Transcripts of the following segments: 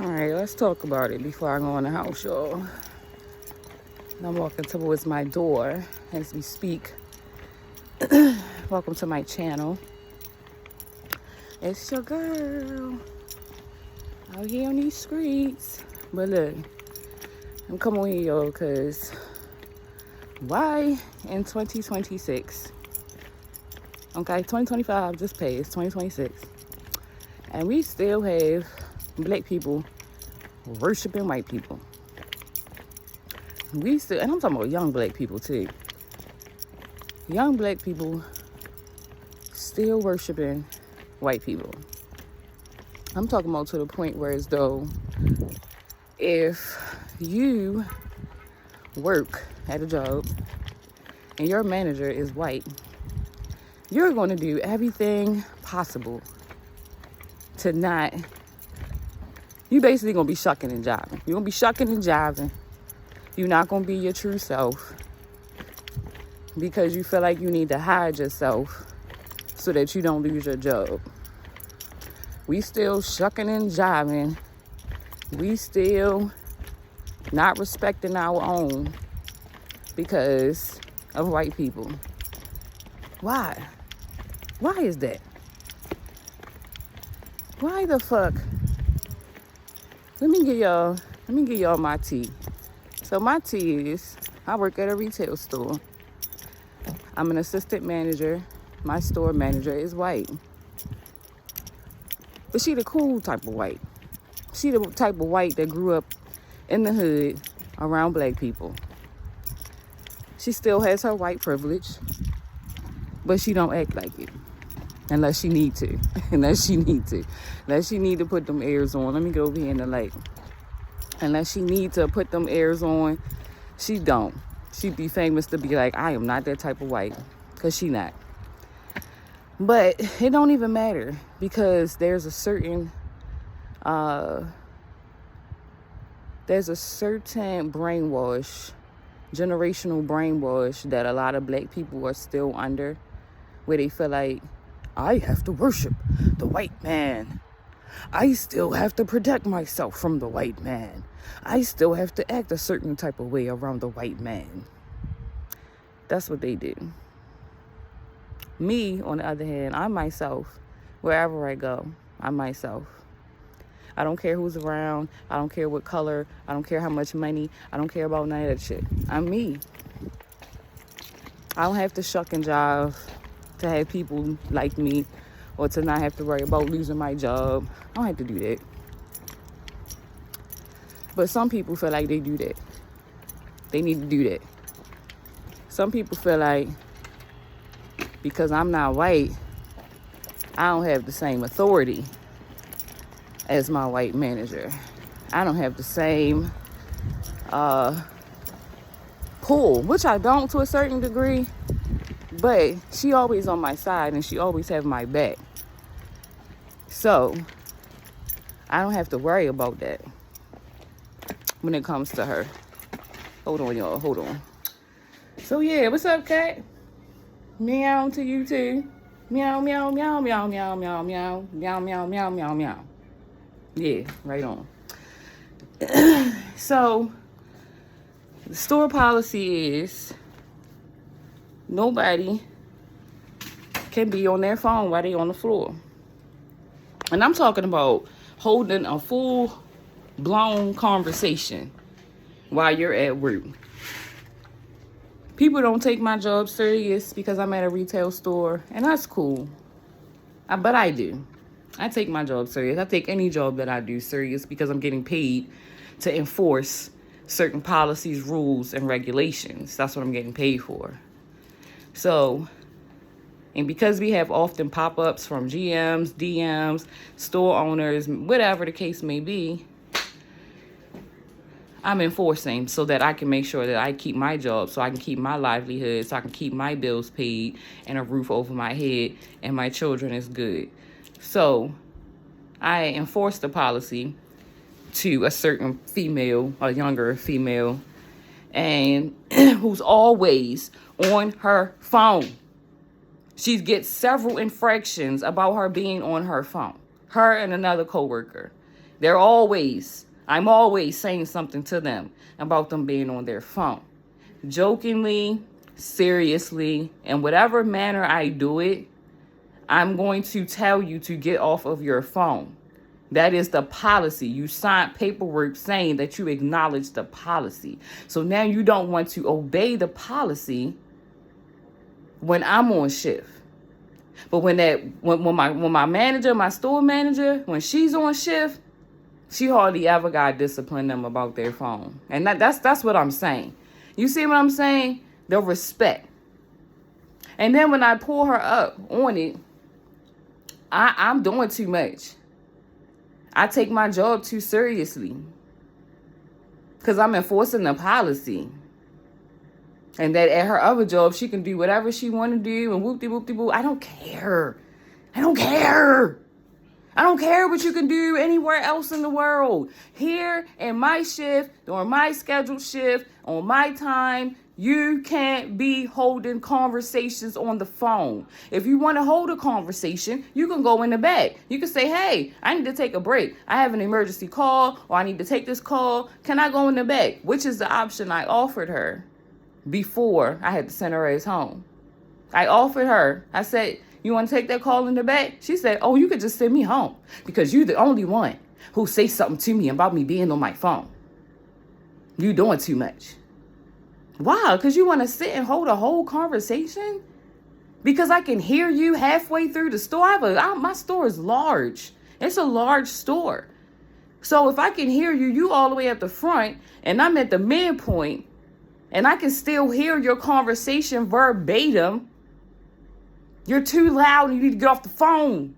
All right, let's talk about it before I go in the house, y'all. I'm walking towards my door as we speak. Welcome to my channel. It's your girl out here on these streets. But look, I'm coming on here, y'all, because why in 2026? Okay, 2025 just passed, 2026. And we still have black people worshiping white people. We still, and I'm talking about young black people too. Young black people still worshiping white people. I'm talking about to the point where as though if you work at a job and your manager is white, you're going to do everything possible to not, you basically going to be shucking and jiving. You're going to be shucking and jiving. You're not going to be your true self because you feel like you need to hide yourself so that you don't lose your job. We still shucking and jiving. We still not respecting our own because of white people. Why? Why is that? Why the fuck? Let me give y'all my tea. So my tea is, I work at a retail store. I'm an assistant manager. My store manager is white. But she the cool type of white. She the type of white that grew up in the hood around black people. She still has her white privilege, but she don't act like it. Unless she need to. Unless she need to put them airs on. Let me go over here in the light. Unless she need to put them airs on, she don't. She'd be famous to be like, I am not that type of white. Because she not. But it don't even matter. Because there's a certain brainwash, generational brainwash that a lot of black people are still under, where they feel like, I have to worship the white man. I still have to protect myself from the white man. I still have to act a certain type of way around the white man. That's what they do. Me, on the other hand, I'm myself. Wherever I go, I'm myself. I don't care who's around. I don't care what color. I don't care how much money. I don't care about none of that shit. I'm me. I don't have to shuck and jive to have people like me or to not have to worry about losing my job. I don't have to do that. But some people feel like they do that. They need to do that. Some people feel like because I'm not white, I don't have the same authority as my white manager. I don't have the same pull, which I don't to a certain degree, but she always on my side and she always have my back. So I don't have to worry about that when it comes to her. Hold on, y'all, hold on. So yeah, what's up, cat? Meow to you too. Meow, meow, meow, meow, meow, meow, meow, meow, meow, meow, meow, meow. Yeah, right on. So the store policy is nobody can be on their phone while they on the floor. And I'm talking about holding a full-blown conversation while you're at work. People don't take my job serious because I'm at a retail store, and that's cool. But I do. I take my job serious. I take any job that I do serious because I'm getting paid to enforce certain policies, rules, and regulations. That's what I'm getting paid for. So, and because we have often pop-ups from GMs, DMs, store owners, whatever the case may be, I'm enforcing so that I can make sure that I keep my job, so I can keep my livelihood, so I can keep my bills paid and a roof over my head and my children is good. So I enforce the policy to a certain female, a younger female, and who's always on her phone. She gets several infractions about her being on her phone. Her and another coworker I'm always saying something to them about them being on their phone. Jokingly, seriously, in whatever manner I do it, I'm going to tell you to get off of your phone. That is the policy. You signed paperwork saying that you acknowledge the policy. So now you don't want to obey the policy when I'm on shift. But when my manager, my store manager, when she's on shift, she hardly ever got to discipline them about their phone. And that's what I'm saying. You see what I'm saying? The respect. And then when I pull her up on it, I'm doing too much. I take my job too seriously because I'm enforcing the policy. And that at her other job, she can do whatever she want to do and whoop-de-whoop-de-whoop. I don't care. I don't care what you can do anywhere else in the world. Here in my shift, during my scheduled shift, on my time, you can't be holding conversations on the phone. If you want to hold a conversation, you can go in the back. You can say, hey, I need to take a break. I have an emergency call, or I need to take this call. Can I go in the back? Which is the option I offered her before I had to send her ass home. I offered her. I said, you want to take that call in the back? She said, oh, you could just send me home because you're the only one who say something to me about me being on my phone. You doing too much. Wow, because you want to sit and hold a whole conversation? Because I can hear you halfway through the store. My store is large. It's a large store. So if I can hear you all the way at the front and I'm at the midpoint and I can still hear your conversation verbatim, you're too loud and you need to get off the phone.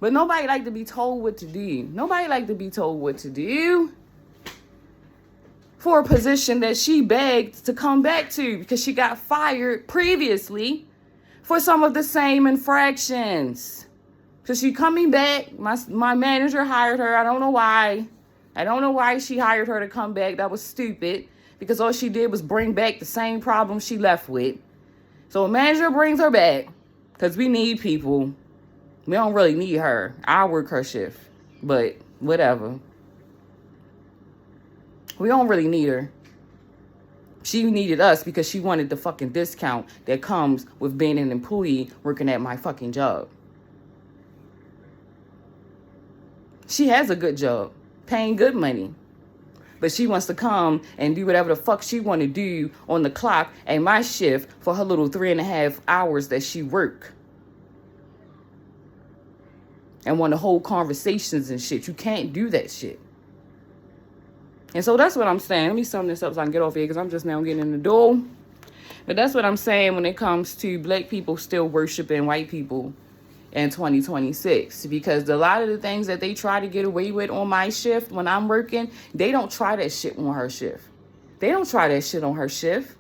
But nobody like to be told what to do. Nobody like to be told what to do for a position that she begged to come back to because she got fired previously for some of the same infractions. So she coming back. My manager hired her. I don't know why. I don't know why she hired her to come back. That was stupid because all she did was bring back the same problem she left with. So a manager brings her back because we need people. We don't really need her. I work her shift, but whatever. We don't really need her. She needed us because she wanted the fucking discount that comes with being an employee working at my fucking job. She has a good job, paying good money. But she wants to come and do whatever the fuck she want to do on the clock at my shift for her little 3.5 hours that she work. And want to hold conversations and shit. You can't do that shit. And so that's what I'm saying. Let me sum this up so I can get off here because I'm just now getting in the door. But that's what I'm saying when it comes to black people still worshiping white people in 2026. Because a lot of the things that they try to get away with on my shift when I'm working, they don't try that shit on her shift. They don't try that shit on her shift.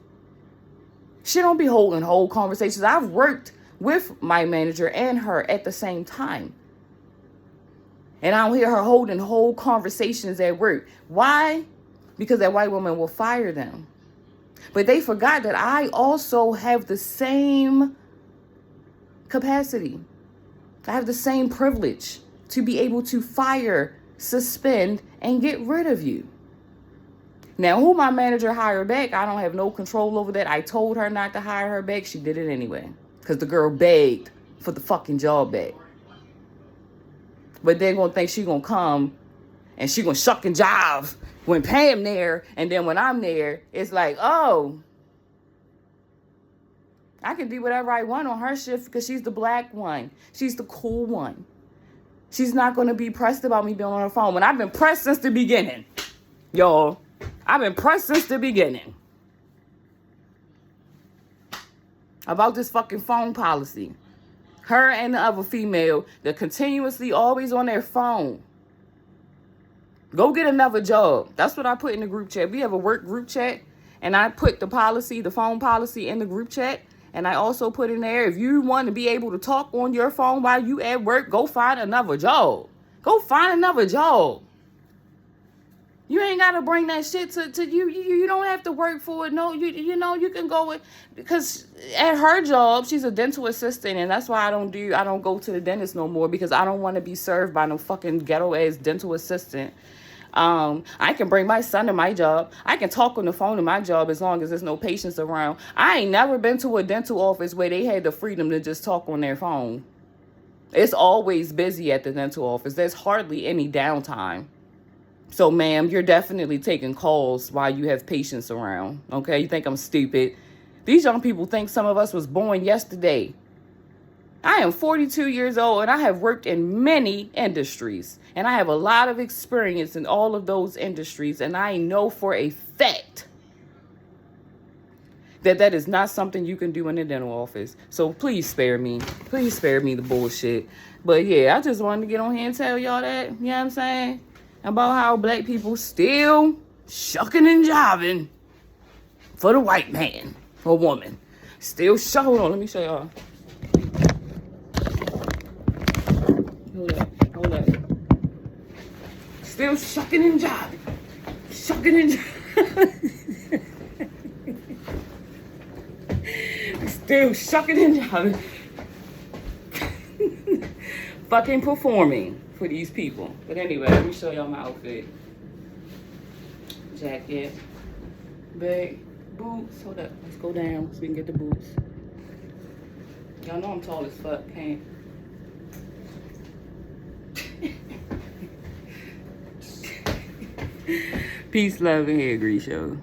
She don't be holding whole conversations. I've worked with my manager and her at the same time. And I don't hear her holding whole conversations at work. Why? Because that white woman will fire them. But they forgot that I also have the same capacity. I have the same privilege to be able to fire, suspend, and get rid of you. Now, who my manager hired back, I don't have no control over that. I told her not to hire her back. She did it anyway. Because the girl begged for the fucking job back. But they're going to think she's going to come and she's going to shuck and jive when Pam there. And then when I'm there, it's like, oh, I can do whatever I want on her shift because she's the black one. She's the cool one. She's not going to be pressed about me being on her phone. When I've been pressed since the beginning. Y'all, I've been pressed since the beginning about this fucking phone policy. Her and the other female, they're continuously always on their phone. Go get another job. That's what I put in the group chat. We have a work group chat, and I put the policy, the phone policy in the group chat. And I also put in there, if you want to be able to talk on your phone while you at work, go find another job. Go find another job. You ain't got to bring that shit to you. You don't have to work for it. No, you know, you can go with, because at her job, she's a dental assistant, and that's why I don't go to the dentist no more, because I don't want to be served by no fucking ghetto ass dental assistant. I can bring my son to my job. I can talk on the phone to my job as long as there's no patients around. I ain't never been to a dental office where they had the freedom to just talk on their phone. It's always busy at the dental office. There's hardly any downtime. So, ma'am, you're definitely taking calls while you have patients around, okay? You think I'm stupid? These young people think some of us was born yesterday. I am 42 years old, and I have worked in many industries, and I have a lot of experience in all of those industries, and I know for a fact that is not something you can do in the dental office. So please spare me. Please spare me the bullshit. But yeah, I just wanted to get on here and tell y'all that, you know what I'm saying? About how black people still shucking and jiving for the white man or woman. Still shucking. Hold on, let me show y'all. Hold up. Still shucking and jiving. Shucking and jiving. Still shucking and jiving. Fucking performing for these people. But anyway, let me show y'all my outfit. Jacket, bag, boots. Hold up, let's go down so we can get the boots. Y'all know I'm tall as fuck, can't? Peace, love, and hair grease, y'all.